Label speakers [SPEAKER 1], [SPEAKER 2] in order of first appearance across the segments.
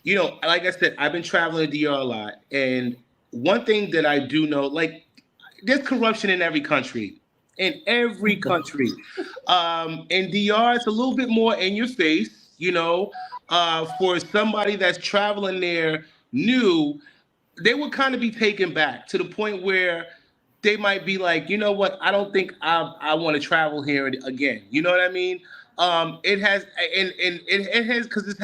[SPEAKER 1] like I said, I've been traveling to DR a lot, and one thing that I do know, like, there's corruption in every country, in every country. In DR, it's a little bit more in your face. For somebody that's traveling there new, they would kind of be taken back to the point where they might be like, you know what, I don't think I want to travel here again. You know what I mean? It has, and it has, because it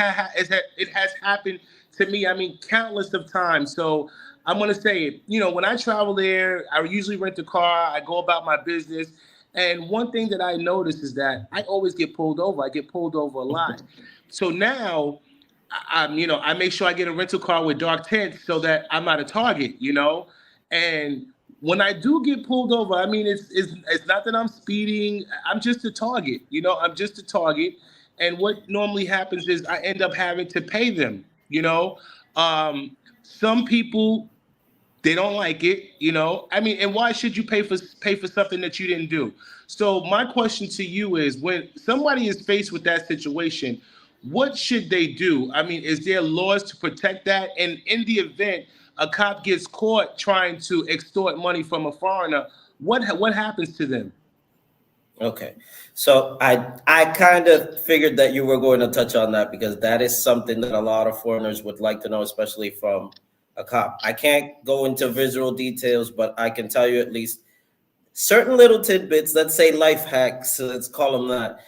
[SPEAKER 1] has happened to me. I mean, countless of times. So I'm gonna say it. When I travel there, I usually rent a car. I go about my business, and one thing that I notice is that I always get pulled over. I get pulled over a lot. So now I make sure I get a rental car with dark tints so that I'm not a target. And when I do get pulled over, I mean, it's not that I'm speeding. I'm just a target. I'm just a target. And what normally happens is I end up having to pay them. Some people, they don't like it. I mean, and why should you pay for something that you didn't do? So my question to you is, when somebody is faced with that situation, what should they do? I mean, is there laws to protect that? And in the event a cop gets caught trying to extort money from a foreigner, what happens to them?
[SPEAKER 2] Okay. So I kind of figured that you were going to touch on that because that is something that a lot of foreigners would like to know, especially from a cop. I can't go into visual details, but I can tell you at least certain little tidbits, let's say life hacks, let's call them that.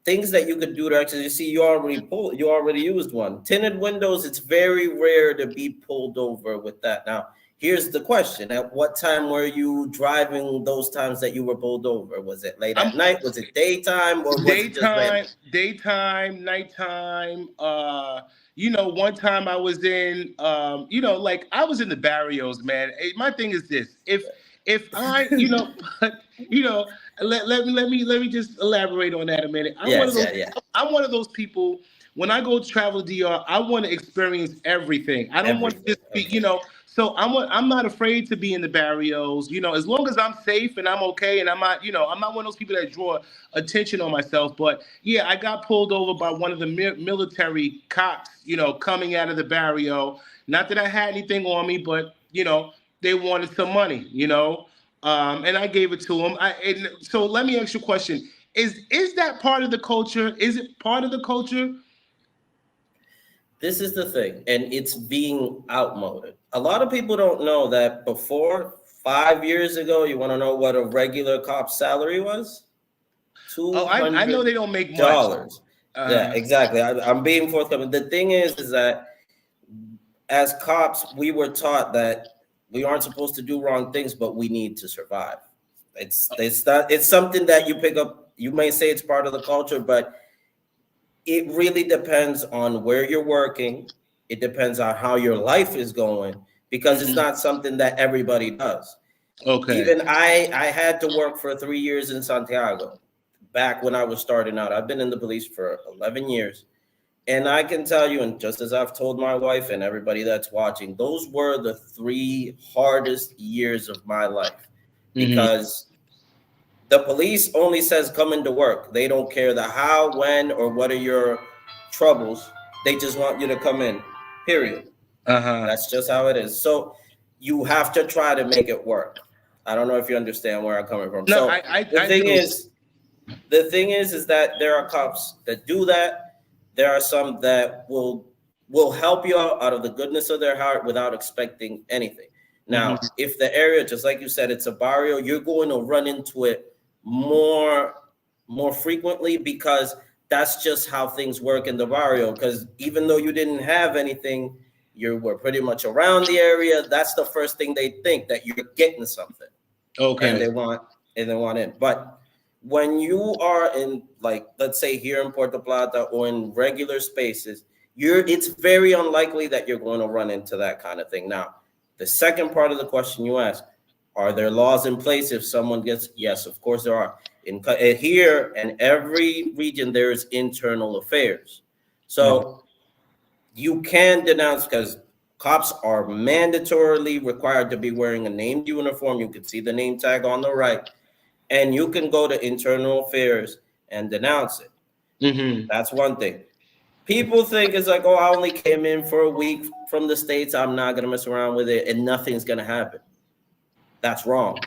[SPEAKER 2] Things that you could do to actually see you already used one. Tinted windows, it's very rare to be pulled over with that. Now, here's the question. At what time were you driving those times that you were pulled over? Was it late at
[SPEAKER 1] I'm
[SPEAKER 2] night? Was it daytime? Or was it just random?
[SPEAKER 1] daytime, nighttime. One time I was in, like I was in the barrios, man. My thing is this: if I, but you know, let me just elaborate on that a minute.
[SPEAKER 2] Yes, yeah, yeah.
[SPEAKER 1] I'm one of those people. When I go travel DR, I want to experience everything. I don't want to
[SPEAKER 2] Everything.
[SPEAKER 1] just be,
[SPEAKER 2] Okay.
[SPEAKER 1] So I'm not afraid to be in the barrios. As long as I'm safe and I'm okay, and I'm not one of those people that draw attention on myself. But yeah, I got pulled over by one of the military cops. Coming out of the barrio. Not that I had anything on me, but they wanted some money. And I gave it to them. So let me ask you a question: Is that part of the culture? Is it part of the culture?
[SPEAKER 2] This is the thing, and it's being outmoded. A lot of people don't know that before 5 years ago, you want to know what a regular cop's salary was?
[SPEAKER 1] Oh,
[SPEAKER 2] Two
[SPEAKER 1] I know
[SPEAKER 2] hundred
[SPEAKER 1] they don't make much.
[SPEAKER 2] dollars. Yeah,
[SPEAKER 1] Uh,
[SPEAKER 2] exactly. I'm being forthcoming. The thing is that as cops, we were taught that we aren't supposed to do wrong things, but we need to survive. It's something that you pick up. You may say it's part of the culture, but it really depends on where you're working. It depends on how your life is going because it's
[SPEAKER 1] mhm.
[SPEAKER 2] not something that everybody does.
[SPEAKER 1] Okay.
[SPEAKER 2] Even I had to work for 3 years in Santiago back when I was starting out. I've been in the police for 11 years. And I can tell you, and just as I've told my wife and everybody that's watching, those were the 3 hardest years of my life
[SPEAKER 1] Hmm.
[SPEAKER 2] because the police only says come into work. They don't care the how, when, or what are your troubles. They just want you to come in, period.
[SPEAKER 1] Uh-huh.
[SPEAKER 2] That's just how it is. So you have to try to make it work. I don't know if you understand where I'm coming from.
[SPEAKER 1] No,
[SPEAKER 2] So the
[SPEAKER 1] I
[SPEAKER 2] thing
[SPEAKER 1] do.
[SPEAKER 2] is, the thing is that there are cops that do that. There are some that will help you out of the goodness of their heart without expecting anything.
[SPEAKER 1] Hmm.
[SPEAKER 2] Now, if the area, just like you said, it's a barrio, you're going to run into it more more frequently because that's just how things work in the barrio. Because even though you didn't have anything, you were pretty much around the area. That's the first thing they think that you're getting something and
[SPEAKER 1] Okay.
[SPEAKER 2] they want in. But when you are in, like, let's say here in Puerto Plata or in regular spaces, it's very unlikely that you're going to run into that kind of thing. Now, the second part of the question you asked, are there laws in place if someone gets? Yes, of course there are. Here and every region there is internal affairs.
[SPEAKER 1] Mhm.
[SPEAKER 2] So you can denounce because cops are mandatorily required to be wearing a named uniform. You can see the name tag on the right, and you can go to internal affairs and denounce it.
[SPEAKER 1] Mhm.
[SPEAKER 2] That's one thing. People think it's like, oh, I only came in for a week from the States. I'm not going to mess around with it and nothing's going to happen. That's wrong.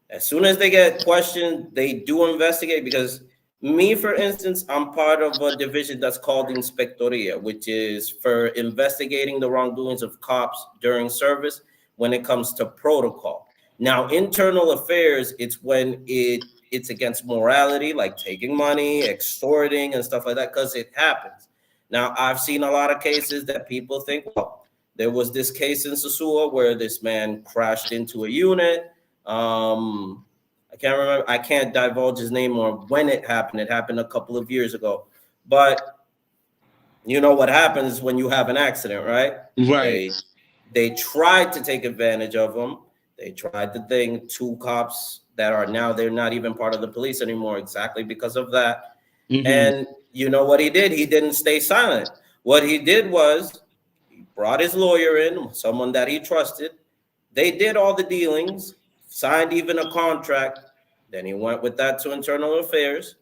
[SPEAKER 2] As soon as they get questioned, they do investigate. Because me, for instance, I'm part of a division that's called Inspectoria, which is for investigating the wrongdoings of cops during service when it comes to protocol. Now, internal affairs, it's when it's against morality, like taking money, extorting, and stuff like that, because it happens. Now, I've seen a lot of cases that people think, well, there was this case in Sosua where this man crashed into a unit. I can't remember. I can't divulge his name or when it happened. It happened a couple of years ago. But you know what happens when you have an accident, right?
[SPEAKER 1] Right.
[SPEAKER 2] They tried to take advantage of him. They tried to thing. Two cops that are now, they're not even part of the police anymore, exactly because of that. Mm-hmm. And you know what he did? He didn't stay silent. What he did was he brought his lawyer in, someone that he trusted. They did all the dealings, signed even a contract. Then he went with that to internal affairs.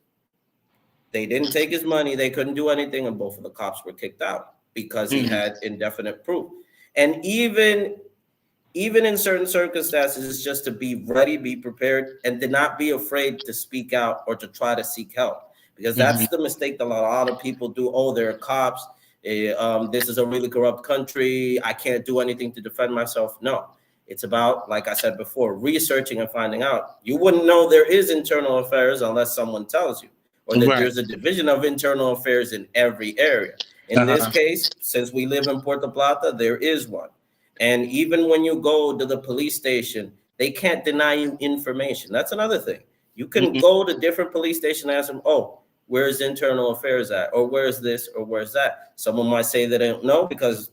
[SPEAKER 2] They didn't take his money. They couldn't do anything. And both of the cops were kicked out because he had indefinite proof. And even in certain circumstances, it's just to be ready, be prepared, and to not be afraid to speak out or to try to seek help. Because that's the mistake that a lot of people do. Oh, they're cops. This is a really corrupt country. I can't do anything to defend myself. No, it's about, like I said before, researching and finding out. You wouldn't know there is internal affairs unless someone tells you, or that there's a division of internal affairs in every area. In this case, since we live in Puerto Plata, there is one. And even when you go to the police station, they can't deny you information. That's another thing. You can go to different police stations and ask them, oh, where's internal affairs at? Or where's this? Or where's that? Someone might say they don't know because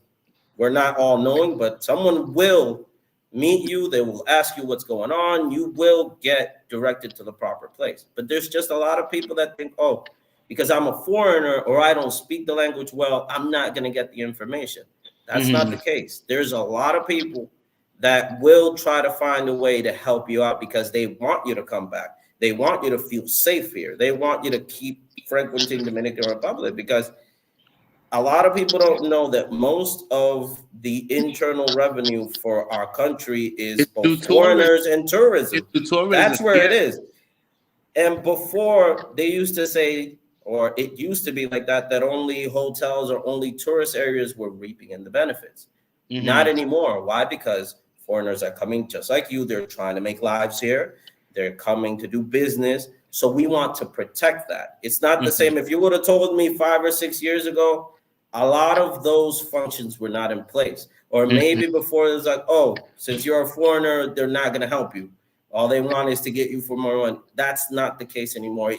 [SPEAKER 2] we're not all knowing, but someone will meet you. They will ask you what's going on. You will get directed to the proper place. But there's just a lot of people that think, oh, because I'm a foreigner or I don't speak the language well, I'm not going to get the information. That's not the case. There's a lot of people that will try to find a way to help you out because they want you to come back. They want you to feel safe here. They want you to keep frequenting Dominican Republic, because a lot of people don't know that most of the internal revenue for our country is both foreigners and tourism. That's where it is. And before, they used to say, or it used to be like that only hotels or only tourist areas were reaping in the benefits. Not anymore. Why? Because foreigners are coming just like you. They're trying to make lives here. They're coming to do business. So we want to protect that. It's not the same. If you would have told me 5 or 6 years ago, a lot of those functions were not in place. Or maybe before it was like, oh, since you're a foreigner, they're not going to help you. All they want is to get you for more money. That's not the case anymore.